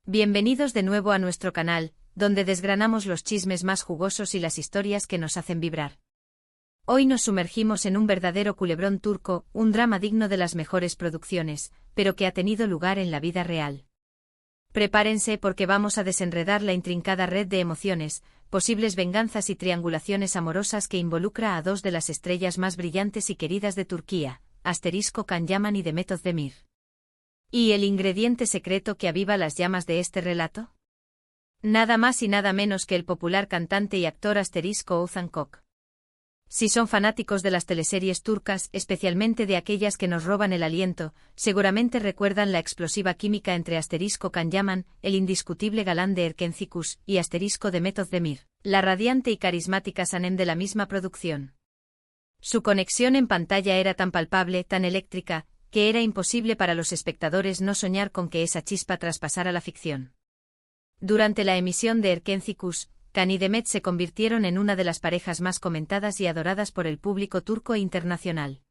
Bienvenidos de nuevo a nuestro canal, donde desgranamos los chismes más jugosos y las historias que nos hacen vibrar. Hoy nos sumergimos en un verdadero culebrón turco, un drama digno de las mejores producciones, pero que ha tenido lugar en la vida real. Prepárense porque vamos a desenredar la intrincada red de emociones, posibles venganzas y triangulaciones amorosas que involucra a dos de las estrellas más brillantes y queridas de Turquía, Can Yaman y Demet Özdemir. ¿Y el ingrediente secreto que aviva las llamas de este relato? Nada más y nada menos que el popular cantante y actor Oğuzhan Koç. Si son fanáticos de las teleseries turcas, especialmente de aquellas que nos roban el aliento, seguramente recuerdan la explosiva química entre Can Yaman, el indiscutible galán de Erkencikus, y Demet Özdemir, la radiante y carismática Sanem de la misma producción. Su conexión en pantalla era tan palpable, tan eléctrica, que era imposible para los espectadores no soñar con que esa chispa traspasara la ficción. Durante la emisión de Erkencikus, Can y Demet se convirtieron en una de las parejas más comentadas y adoradas por el público turco e internacional.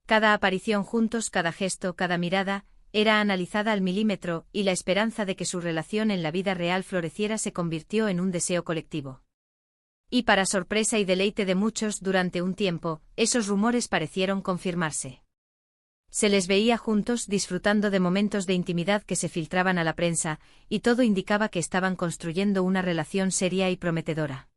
Cada aparición juntos, cada gesto, cada mirada, era analizada al milímetro, y la esperanza de que su relación en la vida real floreciera se convirtió en un deseo colectivo. Y para sorpresa y deleite de muchos, durante un tiempo, esos rumores parecieron confirmarse. Se les veía juntos disfrutando de momentos de intimidad que se filtraban a la prensa, y todo indicaba que estaban construyendo una relación seria y prometedora.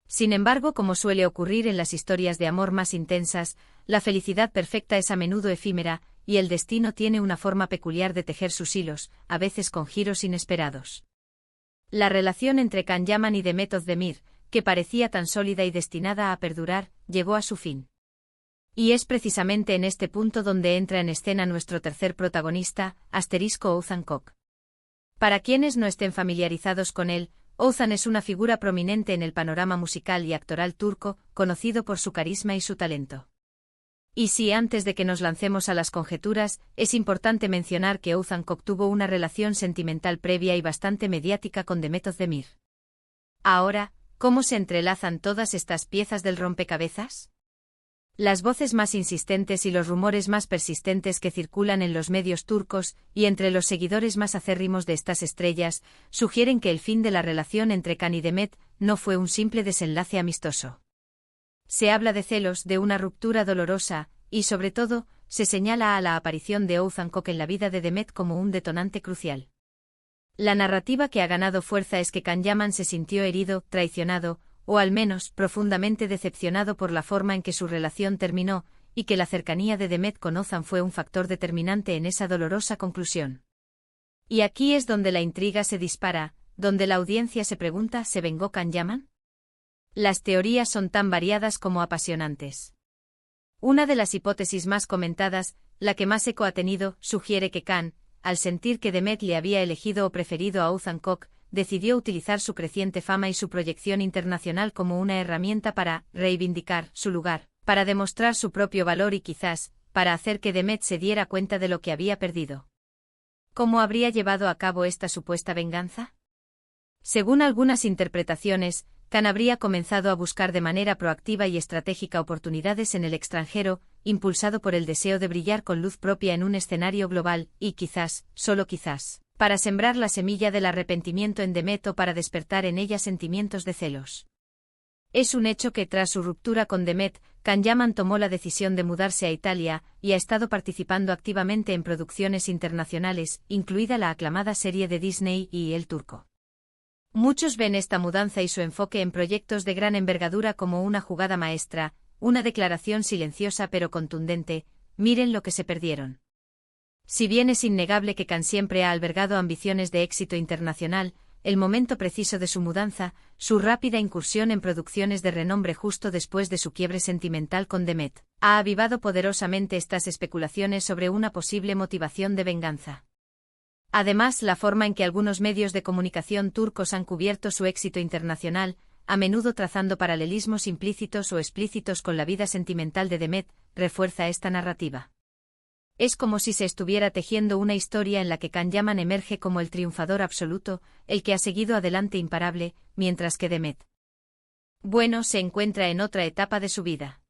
Sin embargo, como suele ocurrir en las historias de amor más intensas, la felicidad perfecta es a menudo efímera, y el destino tiene una forma peculiar de tejer sus hilos, a veces con giros inesperados. La relación entre Can Yaman y Demet Özdemir, que parecía tan sólida y destinada a perdurar, llegó a su fin. Y es precisamente en este punto donde entra en escena nuestro tercer protagonista, Oğuzhan Koç. Para quienes no estén familiarizados con él, Oğuzhan es una figura prominente en el panorama musical y actoral turco, conocido por su carisma y su talento. Y si antes de que nos lancemos a las conjeturas, es importante mencionar que Oğuzhan Koç tuvo una relación sentimental previa y bastante mediática con Demet Özdemir. Ahora, ¿cómo se entrelazan todas estas piezas del rompecabezas? Las voces más insistentes y los rumores más persistentes que circulan en los medios turcos, y entre los seguidores más acérrimos de estas estrellas, sugieren que el fin de la relación entre Can y Demet no fue un simple desenlace amistoso. Se habla de celos, de una ruptura dolorosa, y sobre todo, se señala a la aparición de Oğuzhan Koç en la vida de Demet como un detonante crucial. La narrativa que ha ganado fuerza es que Can Yaman se sintió herido, traicionado, o al menos profundamente decepcionado por la forma en que su relación terminó, y que la cercanía de Demet con Oğuzhan fue un factor determinante en esa dolorosa conclusión. Y aquí es donde la intriga se dispara, donde la audiencia se pregunta: ¿se vengó Can Yaman? Las teorías son tan variadas como apasionantes. Una de las hipótesis más comentadas, la que más eco ha tenido, sugiere que Can, al sentir que Demet le había elegido o preferido a Oğuzhan Koç, decidió utilizar su creciente fama y su proyección internacional como una herramienta para reivindicar su lugar, para demostrar su propio valor y quizás, para hacer que Demet se diera cuenta de lo que había perdido. ¿Cómo habría llevado a cabo esta supuesta venganza? Según algunas interpretaciones, Can habría comenzado a buscar de manera proactiva y estratégica oportunidades en el extranjero, impulsado por el deseo de brillar con luz propia en un escenario global, y quizás, solo quizás, para sembrar la semilla del arrepentimiento en Demet o para despertar en ella sentimientos de celos. Es un hecho que tras su ruptura con Demet, Can Yaman tomó la decisión de mudarse a Italia, y ha estado participando activamente en producciones internacionales, incluida la aclamada serie de Disney y El Turco. Muchos ven esta mudanza y su enfoque en proyectos de gran envergadura como una jugada maestra, una declaración silenciosa pero contundente: miren lo que se perdieron. Si bien es innegable que Can siempre ha albergado ambiciones de éxito internacional, el momento preciso de su mudanza, su rápida incursión en producciones de renombre justo después de su quiebre sentimental con Demet, ha avivado poderosamente estas especulaciones sobre una posible motivación de venganza. Además, la forma en que algunos medios de comunicación turcos han cubierto su éxito internacional, a menudo trazando paralelismos implícitos o explícitos con la vida sentimental de Demet, refuerza esta narrativa. Es como si se estuviera tejiendo una historia en la que Can Yaman emerge como el triunfador absoluto, el que ha seguido adelante imparable, mientras que Demet, bueno, se encuentra en otra etapa de su vida.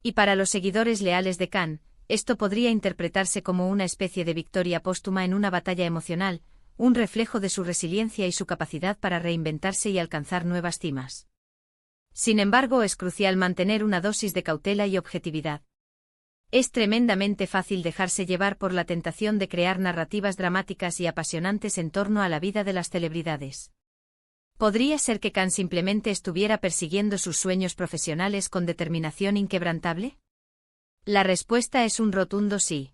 Y para los seguidores leales de Can, esto podría interpretarse como una especie de victoria póstuma en una batalla emocional, un reflejo de su resiliencia y su capacidad para reinventarse y alcanzar nuevas cimas. Sin embargo, es crucial mantener una dosis de cautela y objetividad. Es tremendamente fácil dejarse llevar por la tentación de crear narrativas dramáticas y apasionantes en torno a la vida de las celebridades. ¿Podría ser que Khan simplemente estuviera persiguiendo sus sueños profesionales con determinación inquebrantable? La respuesta es un rotundo sí.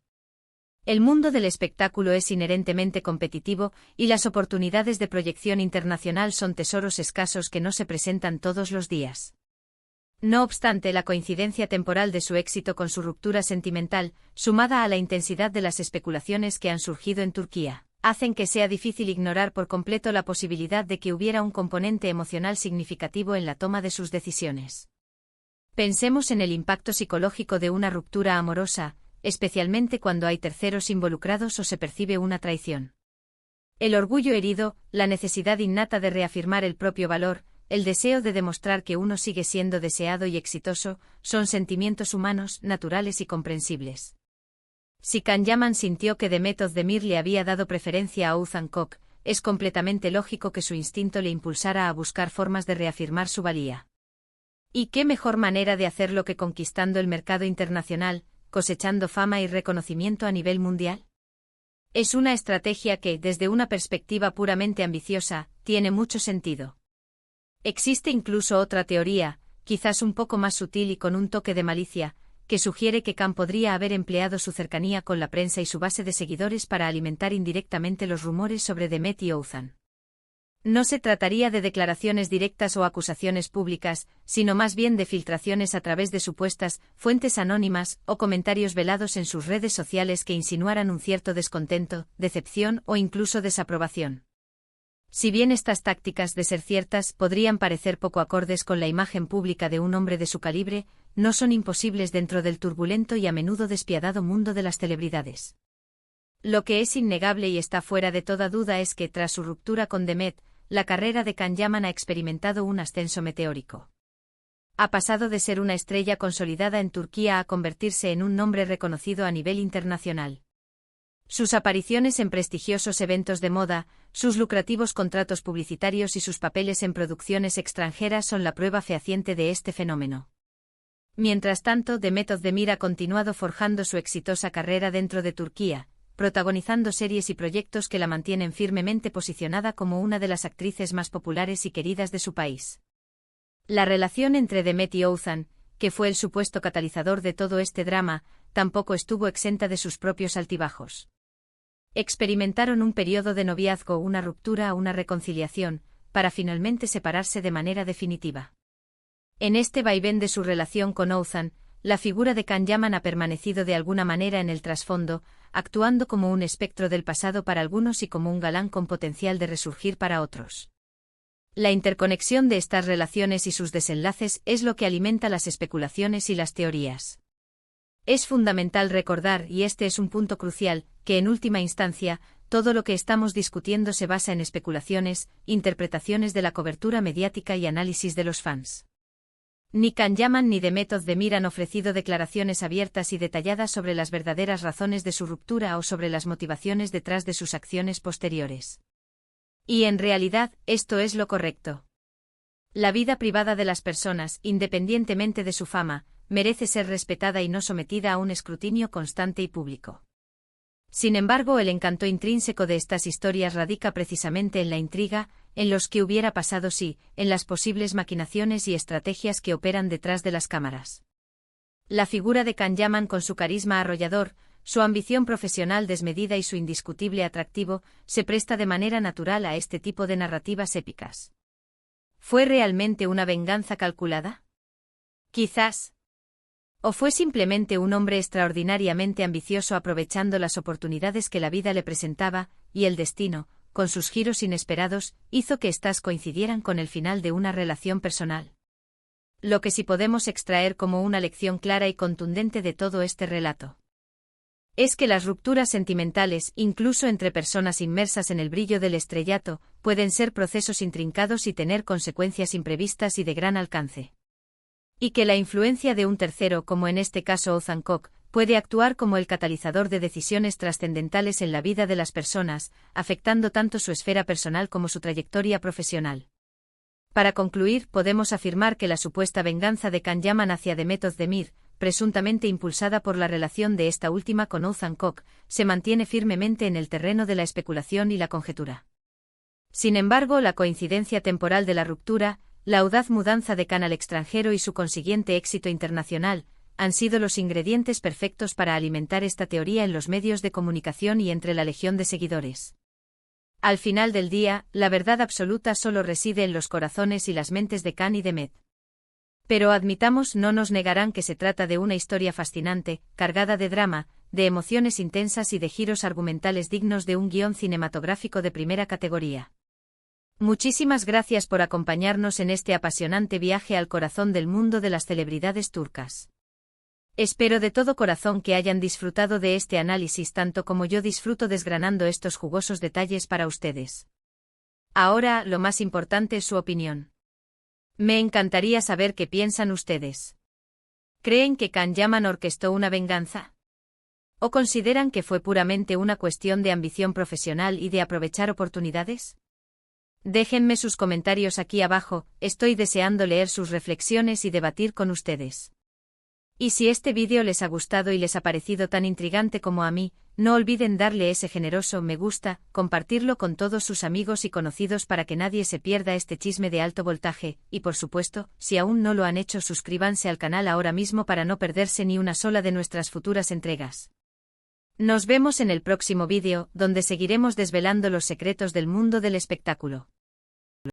El mundo del espectáculo es inherentemente competitivo, y las oportunidades de proyección internacional son tesoros escasos que no se presentan todos los días. No obstante, la coincidencia temporal de su éxito con su ruptura sentimental, sumada a la intensidad de las especulaciones que han surgido en Turquía, hacen que sea difícil ignorar por completo la posibilidad de que hubiera un componente emocional significativo en la toma de sus decisiones. Pensemos en el impacto psicológico de una ruptura amorosa, especialmente cuando hay terceros involucrados o se percibe una traición. El orgullo herido, la necesidad innata de reafirmar el propio valor, el deseo de demostrar que uno sigue siendo deseado y exitoso, son sentimientos humanos, naturales y comprensibles. Si Can Yaman sintió que Demet Özdemir le había dado preferencia a Oğuzhan Koç, es completamente lógico que su instinto le impulsara a buscar formas de reafirmar su valía. ¿Y qué mejor manera de hacerlo que conquistando el mercado internacional, cosechando fama y reconocimiento a nivel mundial? Es una estrategia que, desde una perspectiva puramente ambiciosa, tiene mucho sentido. Existe incluso otra teoría, quizás un poco más sutil y con un toque de malicia, que sugiere que Khan podría haber empleado su cercanía con la prensa y su base de seguidores para alimentar indirectamente los rumores sobre Demet y Oğuzhan. No se trataría de declaraciones directas o acusaciones públicas, sino más bien de filtraciones a través de supuestas fuentes anónimas o comentarios velados en sus redes sociales que insinuaran un cierto descontento, decepción o incluso desaprobación. Si bien estas tácticas, de ser ciertas, podrían parecer poco acordes con la imagen pública de un hombre de su calibre, no son imposibles dentro del turbulento y a menudo despiadado mundo de las celebridades. Lo que es innegable y está fuera de toda duda es que, tras su ruptura con Demet, la carrera de Can Yaman ha experimentado un ascenso meteórico. Ha pasado de ser una estrella consolidada en Turquía a convertirse en un nombre reconocido a nivel internacional. Sus apariciones en prestigiosos eventos de moda, sus lucrativos contratos publicitarios y sus papeles en producciones extranjeras son la prueba fehaciente de este fenómeno. Mientras tanto, Demet Özdemir ha continuado forjando su exitosa carrera dentro de Turquía, protagonizando series y proyectos que la mantienen firmemente posicionada como una de las actrices más populares y queridas de su país. La relación entre Demet y Oğuzhan, que fue el supuesto catalizador de todo este drama, tampoco estuvo exenta de sus propios altibajos. Experimentaron un periodo de noviazgo, una ruptura o una reconciliación, para finalmente separarse de manera definitiva. En este vaivén de su relación con Oğuzhan, la figura de Can Yaman ha permanecido de alguna manera en el trasfondo, actuando como un espectro del pasado para algunos y como un galán con potencial de resurgir para otros. La interconexión de estas relaciones y sus desenlaces es lo que alimenta las especulaciones y las teorías. Es fundamental recordar, y este es un punto crucial, que en última instancia, todo lo que estamos discutiendo se basa en especulaciones, interpretaciones de la cobertura mediática y análisis de los fans. Ni Can Yaman ni Demet Özdemir han ofrecido declaraciones abiertas y detalladas sobre las verdaderas razones de su ruptura o sobre las motivaciones detrás de sus acciones posteriores. Y en realidad, esto es lo correcto. La vida privada de las personas, independientemente de su fama, merece ser respetada y no sometida a un escrutinio constante y público. Sin embargo, el encanto intrínseco de estas historias radica precisamente en la intriga, en los que hubiera pasado si, en las posibles maquinaciones y estrategias que operan detrás de las cámaras. La figura de Can Yaman, con su carisma arrollador, su ambición profesional desmedida y su indiscutible atractivo, se presta de manera natural a este tipo de narrativas épicas. ¿Fue realmente una venganza calculada? Quizás. ¿O fue simplemente un hombre extraordinariamente ambicioso aprovechando las oportunidades que la vida le presentaba, y el destino, con sus giros inesperados, hizo que éstas coincidieran con el final de una relación personal? Lo que sí podemos extraer como una lección clara y contundente de todo este relato es que las rupturas sentimentales, incluso entre personas inmersas en el brillo del estrellato, pueden ser procesos intrincados y tener consecuencias imprevistas y de gran alcance. Y que la influencia de un tercero, como en este caso Oğuzhan Koç, puede actuar como el catalizador de decisiones trascendentales en la vida de las personas, afectando tanto su esfera personal como su trayectoria profesional. Para concluir, podemos afirmar que la supuesta venganza de Can Yaman hacia Demet Özdemir, presuntamente impulsada por la relación de esta última con Oğuzhan Koç, se mantiene firmemente en el terreno de la especulación y la conjetura. Sin embargo, la coincidencia temporal de la ruptura, la audaz mudanza de Can al extranjero y su consiguiente éxito internacional, han sido los ingredientes perfectos para alimentar esta teoría en los medios de comunicación y entre la legión de seguidores. Al final del día, la verdad absoluta solo reside en los corazones y las mentes de Can y Demet. Pero admitamos, no nos negarán que se trata de una historia fascinante, cargada de drama, de emociones intensas y de giros argumentales dignos de un guión cinematográfico de primera categoría. Muchísimas gracias por acompañarnos en este apasionante viaje al corazón del mundo de las celebridades turcas. Espero de todo corazón que hayan disfrutado de este análisis tanto como yo disfruto desgranando estos jugosos detalles para ustedes. Ahora, lo más importante es su opinión. Me encantaría saber qué piensan ustedes. ¿Creen que Can Yaman orquestó una venganza? ¿O consideran que fue puramente una cuestión de ambición profesional y de aprovechar oportunidades? Déjenme sus comentarios aquí abajo, estoy deseando leer sus reflexiones y debatir con ustedes. Y si este vídeo les ha gustado y les ha parecido tan intrigante como a mí, no olviden darle ese generoso me gusta, compartirlo con todos sus amigos y conocidos para que nadie se pierda este chisme de alto voltaje, y por supuesto, si aún no lo han hecho, suscríbanse al canal ahora mismo para no perderse ni una sola de nuestras futuras entregas. Nos vemos en el próximo vídeo, donde seguiremos desvelando los secretos del mundo del espectáculo.